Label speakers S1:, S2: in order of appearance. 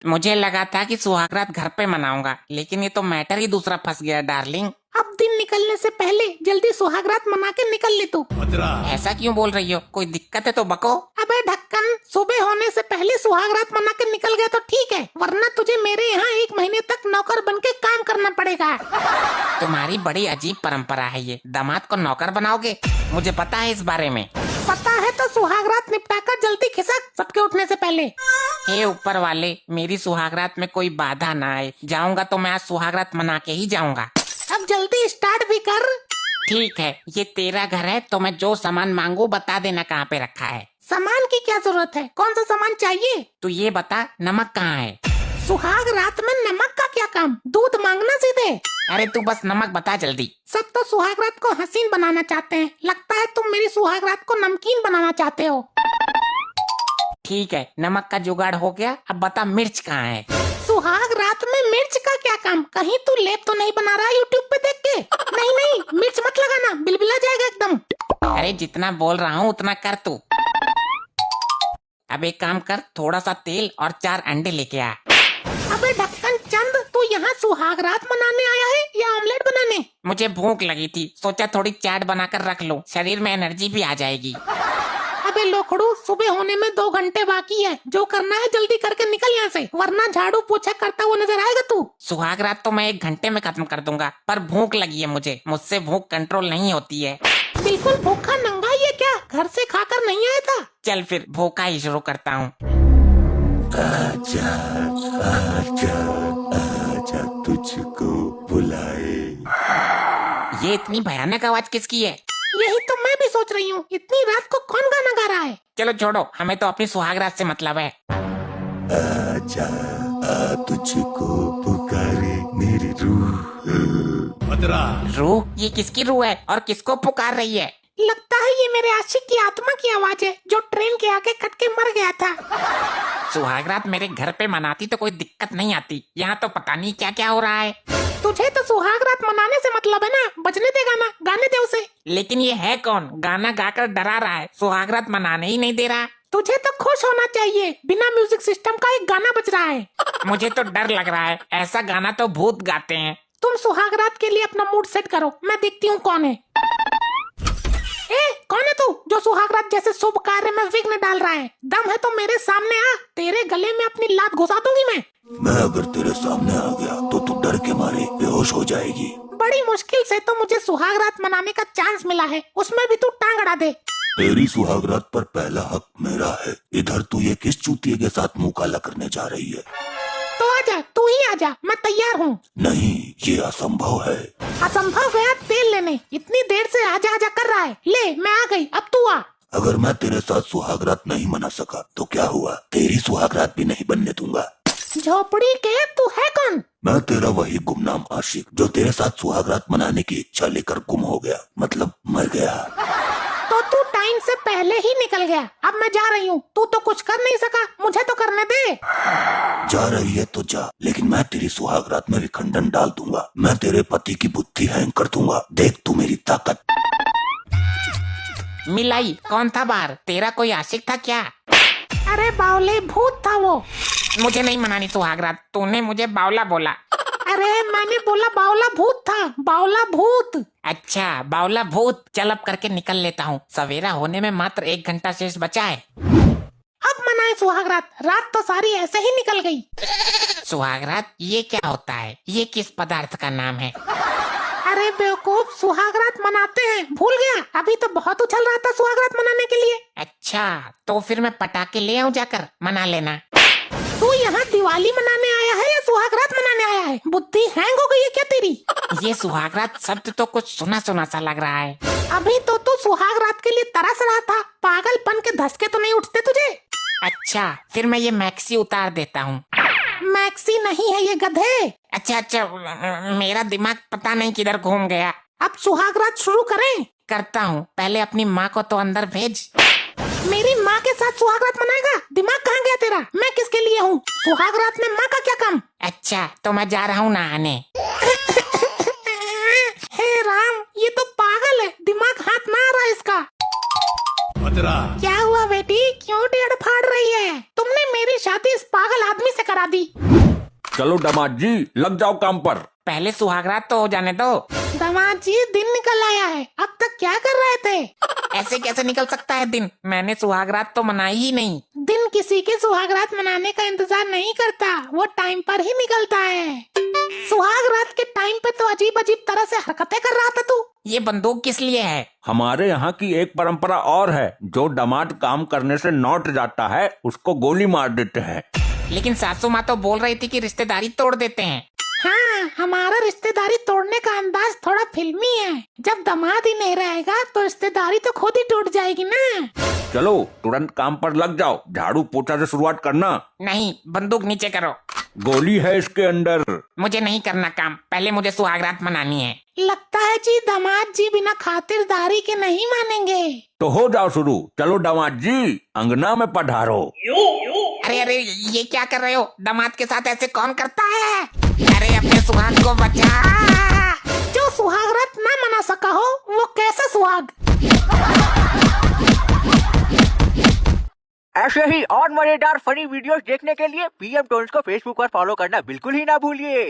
S1: मुझे लगा था कि सुहागरात घर पे मनाऊंगा, लेकिन ये तो मैटर ही दूसरा फंस गया डार्लिंग।
S2: अब दिन निकलने से पहले जल्दी सुहागरात मना के निकल ले तू।
S1: ऐसा क्यों बोल रही हो? कोई दिक्कत है तो बको।
S2: अबे ढक्कन, सुबह होने से पहले सुहागरात मना के निकल गया तो ठीक है, वरना तुझे मेरे यहाँ 1 महीने तक नौकर बन के काम करना पड़ेगा।
S1: तुम्हारी बड़ी अजीब परंपरा है ये, दामाद को नौकर बनाओगे? मुझे पता है इस बारे में।
S2: पता है तो सुहागरात निपटाकर जल्दी खिसक, सबके उठने से पहले।
S1: हे ऊपर वाले, मेरी सुहागरात में कोई बाधा ना आए। जाऊंगा तो मैं आज सुहागरात मना के ही जाऊंगा।
S2: अब जल्दी स्टार्ट भी कर।
S1: ठीक है, ये तेरा घर है तो मैं जो सामान मांगू बता देना कहाँ पे रखा है।
S2: सामान की क्या जरूरत है? कौन सा सामान चाहिए?
S1: तू ये बता, नमक कहाँ है?
S2: सुहाग रात में नमक का क्या काम? दूध मांगना सीधे।
S1: अरे तू बस नमक बता जल्दी।
S2: सब तो सुहाग रात को हसीन बनाना चाहते हैं, लगता है तुम मेरी सुहाग रात को नमकीन बनाना चाहते हो।
S1: ठीक है, नमक का जुगाड़ हो गया, अब बता मिर्च कहाँ है?
S2: सुहाग रात में मिर्च का क्या काम? कहीं तू लेप तो नहीं बना रहा यूट्यूब पे देख के? नहीं नहीं, मिर्च मत लगाना, बिलबिला जाएगा एकदम।
S1: अरे जितना बोल रहा हूँ उतना कर तू। अब एक काम कर, थोड़ा सा तेल और 4 अंडे लेके आ।
S2: अबे ढक्कन चंद, तू यहाँ सुहाग रात मनाने आया है या ऑमलेट बनाने?
S1: मुझे भूख लगी थी, सोचा थोड़ी चाट बनाकर रख लो, शरीर में एनर्जी भी आ जाएगी।
S2: अबे लोखड़ू, सुबह होने में 2 घंटे बाकी है, जो करना है जल्दी करके निकल यहाँ से, वरना झाड़ू पोछा करता हुआ नजर आएगा तू।
S1: सुहागरात तो मैं 1 घंटे में खत्म कर दूंगा, पर भूख लगी है मुझसे भूख कंट्रोल नहीं होती है।
S2: बिल्कुल भूखा नंगा ही है क्या? घर से खाकर नहीं आया था?
S1: चल फिर भूखा ही शुरू करता हूँ।
S3: आजा आजा आजा तुझको बुलाए।
S1: ये इतनी भयानक आवाज किसकी है?
S2: यही तो मैं भी सोच रही हूँ, इतनी रात को कौन गाना गा रहा है?
S1: चलो छोड़ो, हमें तो अपनी सुहागरात से मतलब है।
S3: आजा तुझको पुकारे मेरी रूह।
S1: रूह? ये किसकी रूह है और किसको पुकार रही है?
S2: लगता है ये मेरे आशिक की आत्मा की आवाज है, जो ट्रेन के आगे कट के मर गया था।
S1: सुहागरात मेरे घर पे मनाती तो कोई दिक्कत नहीं आती, यहाँ तो पता नहीं क्या क्या हो रहा है।
S2: तुझे तो सुहाग रात मनाने से मतलब है ना, बजने दे गाना, गाने दे उसे।
S1: लेकिन ये है कौन? गाना गाकर डरा रहा है, सुहागरात मनाने ही नहीं दे रहा।
S2: तुझे तो खुश होना चाहिए, बिना म्यूजिक सिस्टम का एक गाना बज रहा है।
S1: मुझे तो डर लग रहा है, ऐसा गाना तो भूत गाते हैं।
S2: तुम सुहाग रात के लिए अपना मूड सेट करो, मैं देखती हूँ कौन है। कौन है तू जो सुहाग रात जैसे शुभ कार्य में विघ्न डाल रहा है? दम है तो मेरे सामने आ, तेरे गले में अपनी लात घुसा दूंगी मैं
S3: अगर तेरे सामने आ गया तो तू डर के मारे बेहोश हो जाएगी।
S2: बड़ी मुश्किल से तो मुझे सुहाग रात मनाने का चांस मिला है, उसमें भी तू टांग अड़ा दे।
S3: तेरी सुहागरात पर पहला हक मेरा है। इधर तू ये किस चूतिए के साथ मुंह काला करने जा रही है?
S2: तो आजा, तू ही आजा, मैं तैयार हूँ।
S3: नहीं, ये असंभव है।
S2: असंभव गया तेल लेने, इतनी देर से आजा आजा कर रहा है। ले मैं आ गई, अब तू आ।
S3: अगर मैं तेरे साथ सुहागरात नहीं मना सका तो क्या हुआ? तेरी सुहागरात भी नहीं बनने दूंगा।
S2: झोपड़ी के तू है कौन?
S3: मैं तेरा वही गुमनाम आशिक जो तेरे साथ सुहागरात मनाने की इच्छा लेकर गुम हो गया, मतलब मर गया।
S2: तो तू टाइम से पहले ही निकल गया। अब मैं जा रही हूँ, तू तो कुछ कर नहीं सका, मुझे तो करने दे।
S3: जा रही है तो जा, लेकिन मैं तेरी सुहागरात में विखंडन डाल दूंगा। मैं तेरे पति की बुद्धि हैंग कर दूंगा। देख तू मेरी ताकत।
S1: मिलाई, कौन था बाहर? तेरा कोई आशिक था क्या?
S2: अरे बावले, भूत था वो।
S1: मुझे नहीं मनानी सुहागरात, तूने मुझे बावला बोला।
S2: अरे मैंने बोला बावला भूत था, बावला भूत।
S1: अच्छा, बावला भूत। चल अब करके निकल लेता हूँ, सवेरा होने में मात्र 1 घंटा शेष बचा है।
S2: अब मनाए सुहागरात, रात तो सारी ऐसे ही निकल गई।
S1: सुहागरात ये क्या होता है? ये किस पदार्थ का नाम है?
S2: अरे बेवकूफ, सुहागरात मनाते हैं, भूल गया? अभी तो बहुत उछल रहा था सुहागरात मनाने के लिए।
S1: अच्छा, तो फिर मैं पटाखे ले आऊं जाकर, मना लेना।
S2: तू यहाँ दिवाली मनाने आया है या सुहागरात मनाने आया है? बुद्धि हैंग हो गई है क्या तेरी?
S1: ये सुहागरात शब्द तो कुछ सुना सुना सा लग रहा है।
S2: अभी तो तू सुहागरात के लिए तरस रहा था, पागलपन के धसके तो नहीं उठते तुझे?
S1: अच्छा, फिर मैं ये मैक्सी उतार देता हूँ।
S2: मैक्सी नहीं है ये, गधे।
S1: अच्छा, मेरा दिमाग पता नहीं किधर घूम गया।
S2: अब सुहागरात शुरू करें?
S1: करता हूँ, पहले अपनी माँ को तो अंदर भेज।
S2: मेरी माँ के साथ सुहागरात मनाएगा? दिमाग कहाँ गया तेरा? मैं किसके लिए हूँ? सुहागरात में माँ का क्या काम?
S1: अच्छा, तो मैं जा रहा हूँ नहाने।
S2: हे राम, ये तो पागल है, दिमाग हाथ ना आ रहा इसका। क्या हुआ बेटी, क्यों टेढ़ फाड़ रही है? तुमने मेरी शादी इस पागल आदमी से करा दी।
S4: चलो दामाद जी लग जाओ काम पर।
S1: पहले सुहागरात तो हो जाने दो।
S2: दामाद जी दिन निकल आया है, अब तक क्या कर रहे थे?
S1: ऐसे कैसे निकल सकता है दिन? मैंने सुहागरात तो मनाई ही नहीं।
S2: दिन किसी के सुहागरात मनाने का इंतजार नहीं करता, वो टाइम पर ही निकलता है। सुहागरात के टाइम पे तो अजीब अजीब तरह से हरकतें कर रहा था तू।
S1: ये बंदूक किस लिए है?
S4: हमारे यहाँ की एक परंपरा और है, जो दामाद काम करने से लौट जाता है उसको गोली मार देते हैं।
S1: लेकिन सासू माँ तो बोल रही थी कि रिश्तेदारी तोड़ देते हैं।
S2: हाँ, हमारा रिश्तेदारी तोड़ने का अंदाज थोड़ा फिल्मी है। जब दामाद ही नहीं रहेगा तो रिश्तेदारी तो खुद ही टूट जाएगी ना।
S4: चलो तुरंत काम पर लग जाओ, झाड़ू पोछा से शुरुआत करना।
S1: नहीं, बंदूक नीचे करो।
S4: गोली है इसके अंदर।
S1: मुझे नहीं करना काम, पहले मुझे सुहागरात मनानी है।
S2: लगता है जी दामाद जी बिना खातिरदारी के नहीं मानेंगे।
S4: तो हो जाओ शुरू। चलो दामाद जी अंगना में पधारो।
S1: अरे अरे, ये क्या कर रहे हो? दामाद के साथ ऐसे कौन करता है? अरे अपने सुहाग को बचा।
S2: जो सुहागरात ना मना सका हो वो कैसा सुहाग?
S5: ऐसे ही और मजेदार फनी वीडियोस देखने के लिए पीएम टोन्स को फेसबुक पर फॉलो करना बिल्कुल ही ना भूलिए।